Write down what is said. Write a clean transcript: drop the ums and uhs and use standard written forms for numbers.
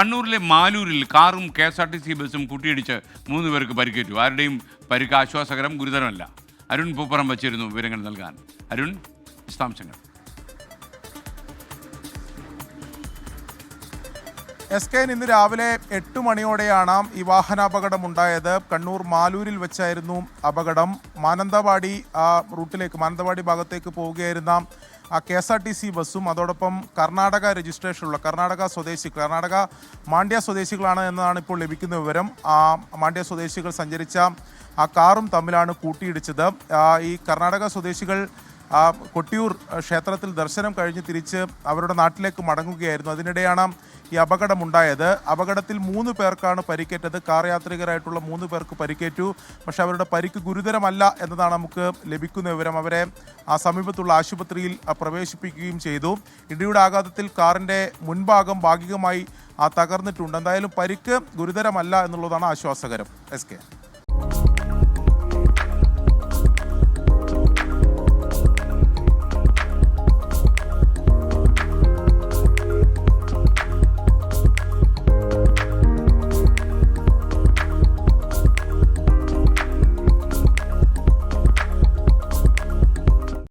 കണ്ണൂരിലെ മാലൂരിൽ കാറും കെ.എസ്.ആർ.ടി.സി ബസ്സും കൂട്ടിയിടിച്ച് 3 പേർക്ക് പരിക്കേറ്റു. ആരുടെയും പരിക്ക് ആശ്വാസകരം, ഗുരുതരമല്ല. അരുൺ പൂപ്പറം വച്ചിരുന്നു വിവരങ്ങൾ നൽകാൻ. അരുൺ, വിശദാംശങ്ങൾ. SK ഇന്ന് രാവിലെ 8 മണിയോടെയാണ് ഈ വാഹനാപകടമുണ്ടായത്. കണ്ണൂർ മാലൂരിൽ വെച്ചായിരുന്നു അപകടം. മാനന്തവാടി മാനന്തവാടി ഭാഗത്തേക്ക് പോവുകയായിരുന്ന കെ.എസ്.ആർ.ടി.സി ബസ്സും അതോടൊപ്പം കർണാടക രജിസ്ട്രേഷനുള്ള കർണാടക മാണ്ഡ്യ സ്വദേശികളാണ് എന്നതാണ് ഇപ്പോൾ ലഭിക്കുന്ന വിവരം. മാണ്ഡ്യ സ്വദേശികൾ സഞ്ചരിച്ച ആ കാറും തമ്മിലാണ് കൂട്ടിയിടിച്ചത്. ഈ കർണാടക സ്വദേശികൾ കൊട്ടിയൂർ ക്ഷേത്രത്തിൽ ദർശനം കഴിഞ്ഞ് തിരിച്ച് അവരുടെ നാട്ടിലേക്ക് മടങ്ങുകയായിരുന്നു. അതിനിടെയാണ് ഈ അപകടമുണ്ടായത്. അപകടത്തിൽ 3 പേർക്കാണ് പരിക്കേറ്റത്. കാർ യാത്രികരായിട്ടുള്ള 3 പേർക്ക് പരിക്കേറ്റു. പക്ഷേ അവരുടെ പരിക്ക് ഗുരുതരമല്ല എന്നതാണ് നമുക്ക് ലഭിക്കുന്ന വിവരം. അവരെ സമീപത്തുള്ള ആശുപത്രിയിൽ പ്രവേശിപ്പിക്കുകയും ചെയ്തു. ഇടിയുടെ ആഘാതത്തിൽ കാറിൻ്റെ മുൻഭാഗം ഭാഗികമായി തകർന്നിട്ടുണ്ട്. എന്തായാലും പരിക്ക് ഗുരുതരമല്ല എന്നുള്ളതാണ് ആശ്വാസകരം. SK.